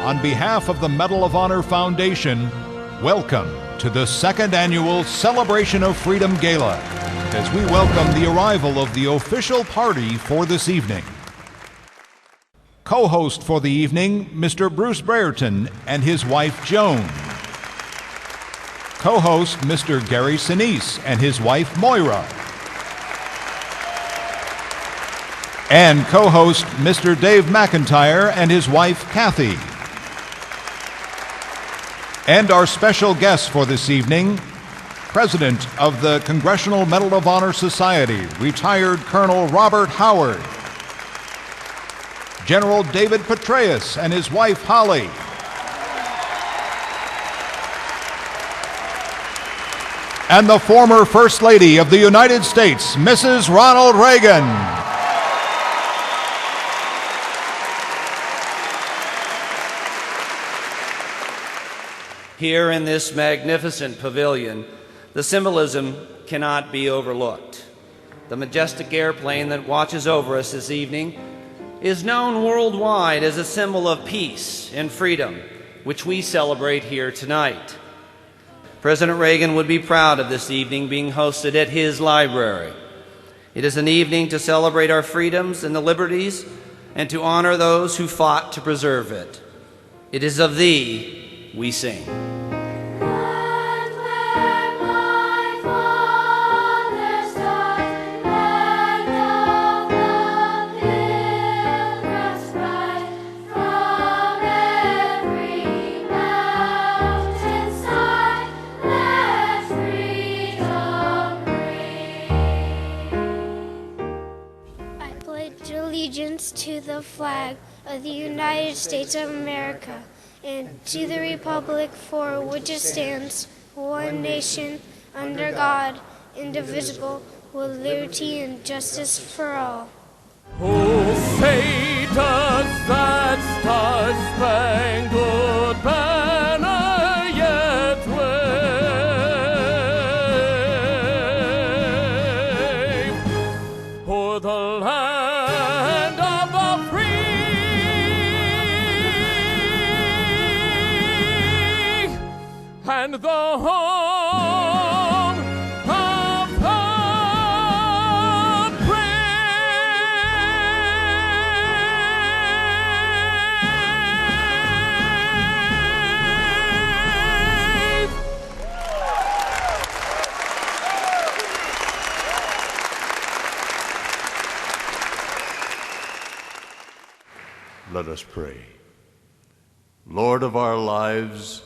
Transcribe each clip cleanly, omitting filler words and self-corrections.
on behalf of the Medal of Honor Foundation, welcome to the second annual Celebration of Freedom Gala, as we welcome the arrival of the official party for this evening. Co-host for the evening, Mr. Bruce Brereton and his wife Joan. Co-host, Mr. Gary Sinise and his wife Moira. And co-host, Mr. Dave McIntyre and his wife Kathy. And our special guest for this evening, President of the Congressional Medal of Honor Society, retired Colonel Robert Howard. General David Petraeus and his wife Holly. And the former First Lady of the United States, Mrs. Ronald Reagan. Here in this magnificent pavilion, the symbolism cannot be overlooked. The majestic airplane that watches over us this evening is known worldwide as a symbol of peace and freedom, which we celebrate here tonight. President Reagan would be proud of this evening being hosted at his library. It is an evening to celebrate our freedoms and the liberties and to honor those who fought to preserve it. It is of thee we sing. To the flag of the United States of America and to the republic for which it stands, one nation, under God, indivisible, with liberty and justice for all. Oh, say does that star-spangled banner yet wave o'er the land and the home of the brave. Let us pray. Lord of our lives,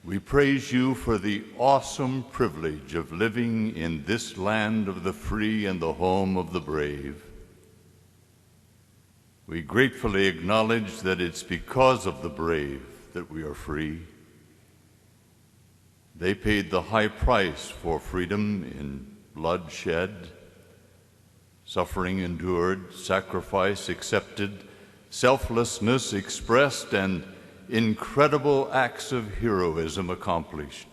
we praise you for the awesome privilege of living in this land of the free and the home of the brave. We gratefully acknowledge that it's because of the brave that we are free. They paid the high price for freedom in blood shed, suffering endured, sacrifice accepted, selflessness expressed, and incredible acts of heroism accomplished.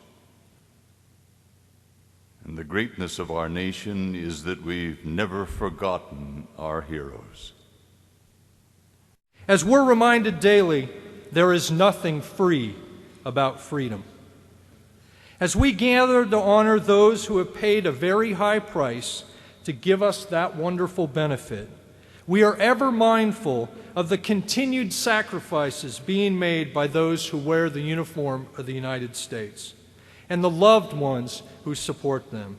And the greatness of our nation is that we've never forgotten our heroes. As we're reminded daily, there is nothing free about freedom. As we gather to honor those who have paid a very high price to give us that wonderful benefit, we are ever mindful of the continued sacrifices being made by those who wear the uniform of the United States and the loved ones who support them.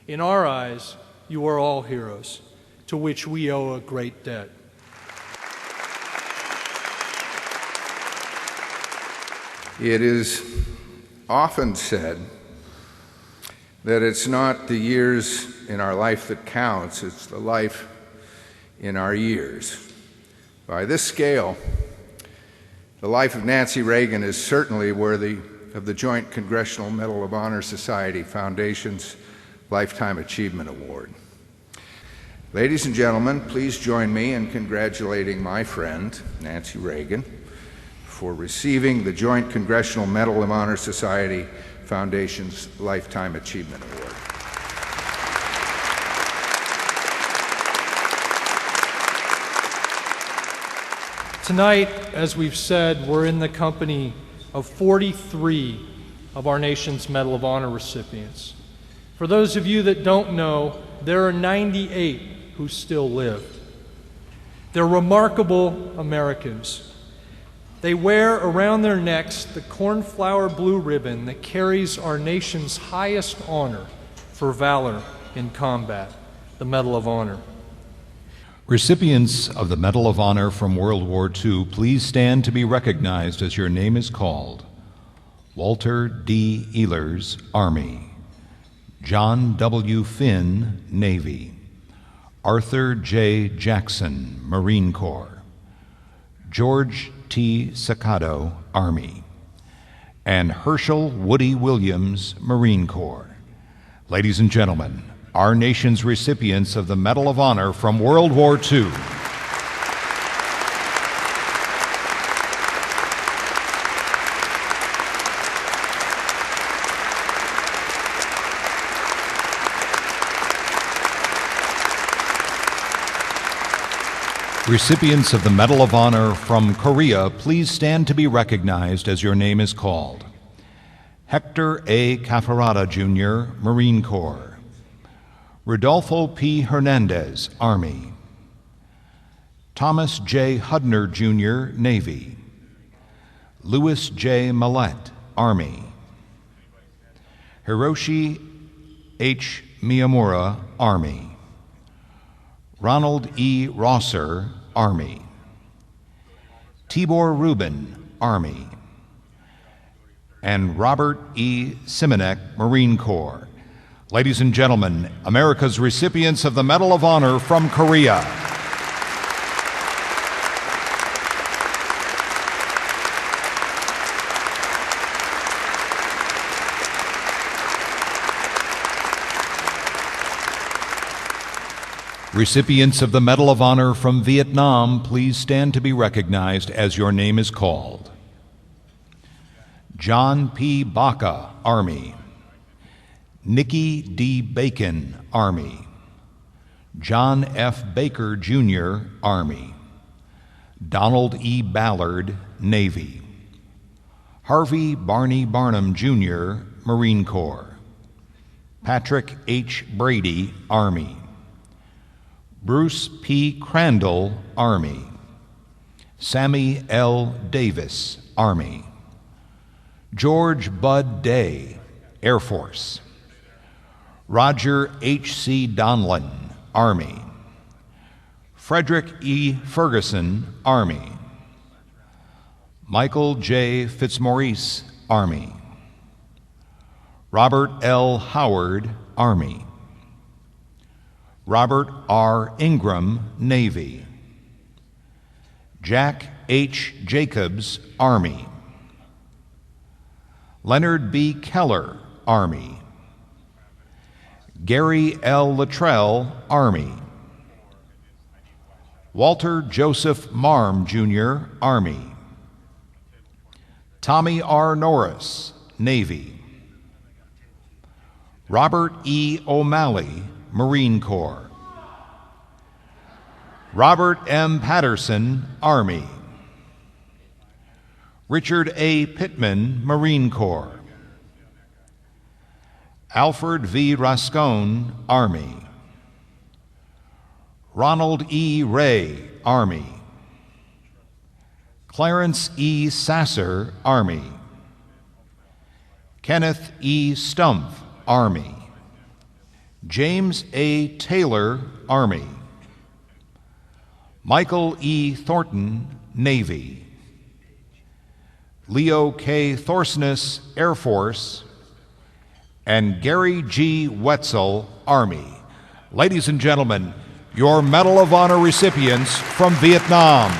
In our eyes, you are all heroes, to which we owe a great debt. It is often said that it's not the years in our life that counts, it's the life in our years. By this scale, the life of Nancy Reagan is certainly worthy of the Joint Congressional Medal of Honor Society Foundation's Lifetime Achievement Award. Ladies and gentlemen, please join me in congratulating my friend, Nancy Reagan, for receiving the Joint Congressional Medal of Honor Society Foundation's Lifetime Achievement Award. Tonight, as we've said, we're in the company of 43 of our nation's Medal of Honor recipients. For those of you that don't know, there are 98 who still live. They're remarkable Americans. They wear around their necks the cornflower blue ribbon that carries our nation's highest honor for valor in combat, the Medal of Honor. Recipients of the Medal of Honor from World War II, please stand to be recognized as your name is called. Walter D. Ehlers, Army. John W. Finn, Navy. Arthur J. Jackson, Marine Corps. George T. Saccato, Army. And Herschel Woody Williams, Marine Corps. Ladies and gentlemen, our nation's recipients of the Medal of Honor from World War II. Recipients of the Medal of Honor from Korea, please stand to be recognized as your name is called. Hector A. Cafarada, Jr., Marine Corps. Rodolfo P. Hernandez, Army. Thomas J. Hudner, Jr., Navy. Louis J. Millett, Army. Hiroshi H. Miyamura, Army. Ronald E. Rosser, Army. Tibor Rubin, Army. And Robert E. Simonek, Marine Corps. Ladies and gentlemen, America's recipients of the Medal of Honor from Korea. Recipients of the Medal of Honor from Vietnam, please stand to be recognized as your name is called. John P. Baca, Army. Nikki D. Bacon, Army. John F. Baker, Jr., Army. Donald E. Ballard, Navy. Harvey Barney Barnum, Jr., Marine Corps. Patrick H. Brady, Army. Bruce P. Crandall, Army. Sammy L. Davis, Army. George Bud Day, Air Force. Roger H.C. Donlin, Army. Frederick E. Ferguson, Army. Michael J. Fitzmaurice, Army. Robert L. Howard, Army. Robert R. Ingram, Navy. Jack H. Jacobs, Army. Leonard B. Keller, Army. Gary L. Luttrell, Army. Walter Joseph Marm, Jr., Army. Tommy R. Norris, Navy. Robert E. O'Malley, Marine Corps. Robert M. Patterson, Army. Richard A. Pittman, Marine Corps. Alfred V. Rascone, Army. Ronald E. Ray, Army. Clarence E. Sasser, Army. Kenneth E. Stumpf, Army. James A. Taylor, Army. Michael E. Thornton, Navy. Leo K. Thorsness, Air Force. And Gary G. Wetzel, Army. Ladies and gentlemen, your Medal of Honor recipients from Vietnam.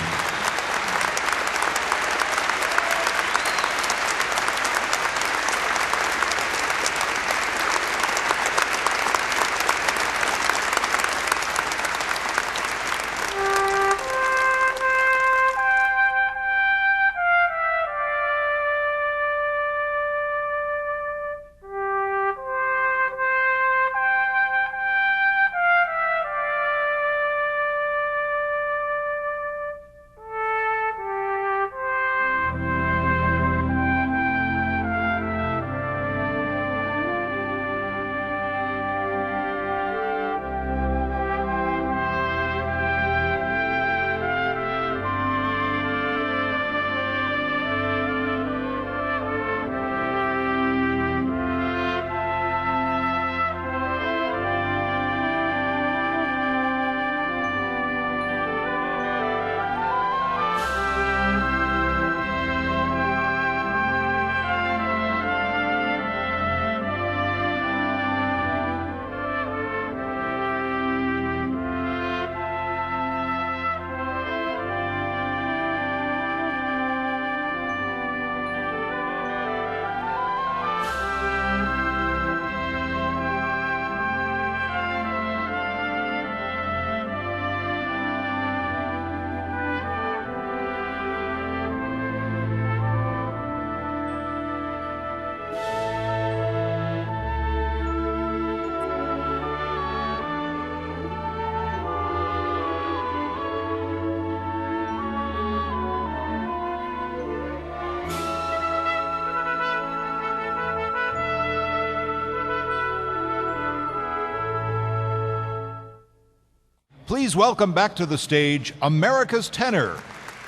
please welcome back to the stage America's tenor,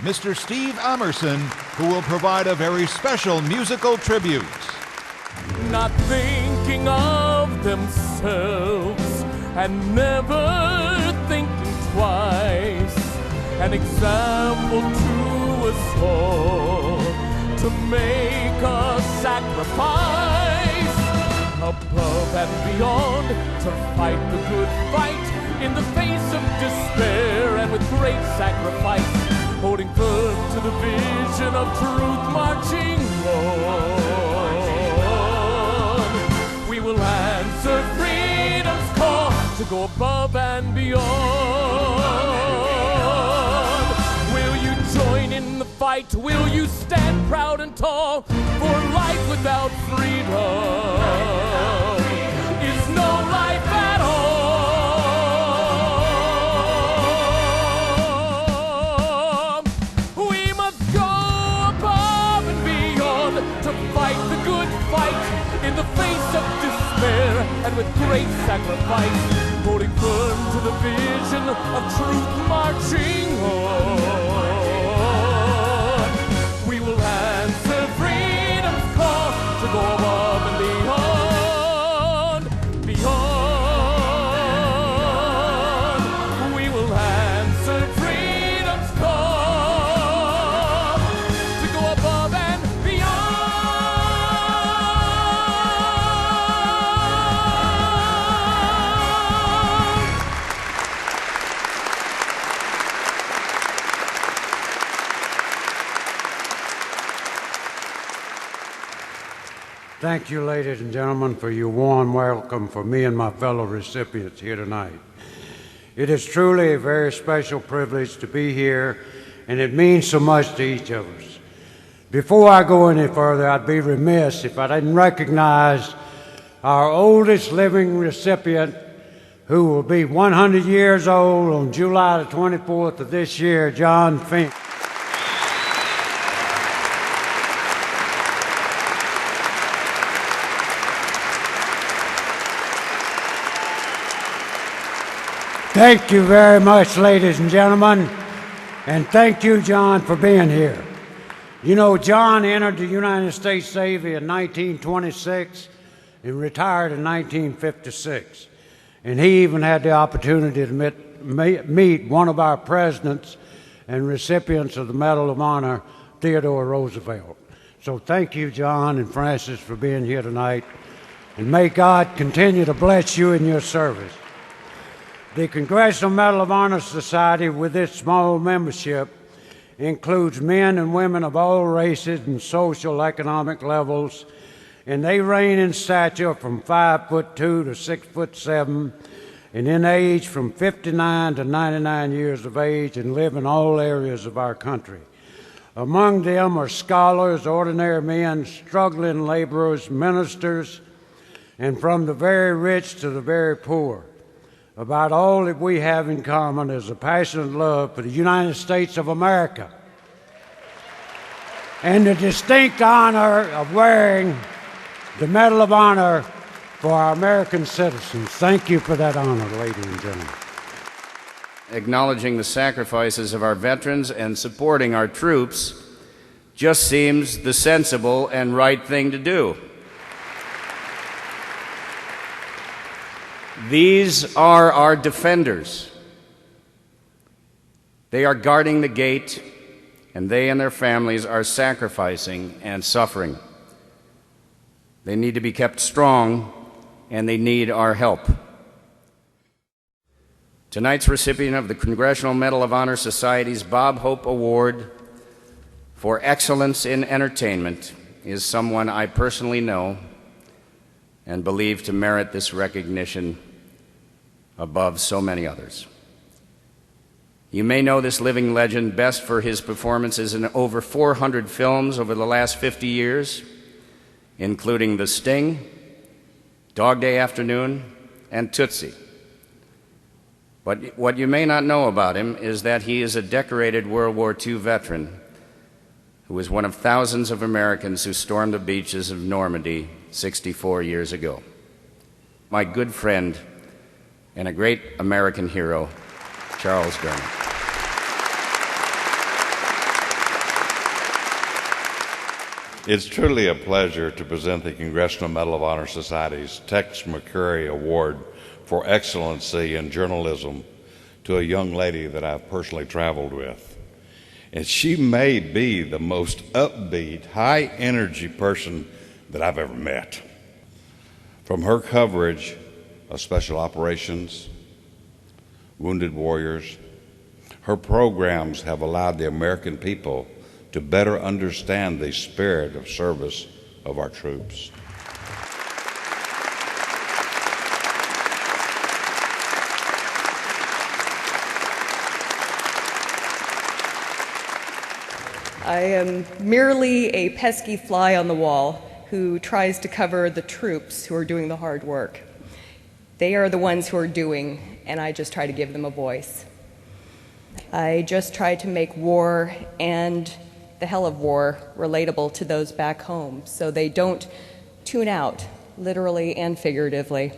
Mr. Steve Amerson, who will provide a very special musical tribute. Not thinking of themselves and never thinking twice, an example to us all to make a sacrifice, above and beyond, to fight the good fight in the face of despair, and with great sacrifice, holding firm to the vision of truth, marching on. We will answer freedom's call to go above and beyond. Will you join in the fight? Will you stand proud and tall? For life without freedom is no life at all. We must go above and beyond to fight the good fight in the face of despair, and with great sacrifice, holding firm to the vision of truth, marching on. We will answer freedom's call to go above and beyond, beyond. We will answer freedom's call to go above and beyond. Thank you, ladies and gentlemen, for your warm welcome for me and my fellow recipients here tonight. It is truly a very special privilege to be here, and it means so much to each of us. Before I go any further, I'd be remiss if I didn't recognize our oldest living recipient, who will be 100 years old on July the 24th of this year, John Fink. Thank you very much, ladies and gentlemen, and thank you, John, for being here. You know, John entered the United States Navy in 1926 and retired in 1956, and he even had the opportunity to meet one of our presidents and recipients of the Medal of Honor, Theodore Roosevelt. So thank you, John and Francis, for being here tonight, and may God continue to bless you in your service. The Congressional Medal of Honor Society, with its small membership, includes men and women of all races and social economic levels, and they range in stature from 5'2" to 6'7", and in age from 59 to 99 years of age, and live in all areas of our country. Among them are scholars, ordinary men, struggling laborers, ministers, and from the very rich to the very poor. About all that we have in common is a passionate love for the United States of America and the distinct honor of wearing the Medal of Honor for our American citizens. Thank you for that honor, ladies and gentlemen. Acknowledging the sacrifices of our veterans and supporting our troops just seems the sensible and right thing to do. These are our defenders. They are guarding the gate, and they and their families are sacrificing and suffering. They need to be kept strong, and they need our help. Tonight's recipient of the Congressional Medal of Honor Society's Bob Hope Award for Excellence in Entertainment is someone I personally know and believe to merit this recognition above so many others. You may know this living legend best for his performances in over 400 films over the last 50 years, including The Sting, Dog Day Afternoon, and Tootsie. But what you may not know about him is that he is a decorated World War II veteran who was one of thousands of Americans who stormed the beaches of Normandy 64 years ago. My good friend and a great American hero, Charles Gurney. It's truly a pleasure to present the Congressional Medal of Honor Society's Tex McCurry Award for Excellency in Journalism to a young lady that I've personally traveled with. And she may be the most upbeat, high-energy person that I've ever met. From her coverage of special operations, wounded warriors, her programs have allowed the American people to better understand the spirit of service of our troops. I am merely a pesky fly on the wall who tries to cover the troops who are doing the hard work. They are the ones who are doing, and I just try to give them a voice. I just try to make war and the hell of war relatable to those back home so they don't tune out, literally and figuratively.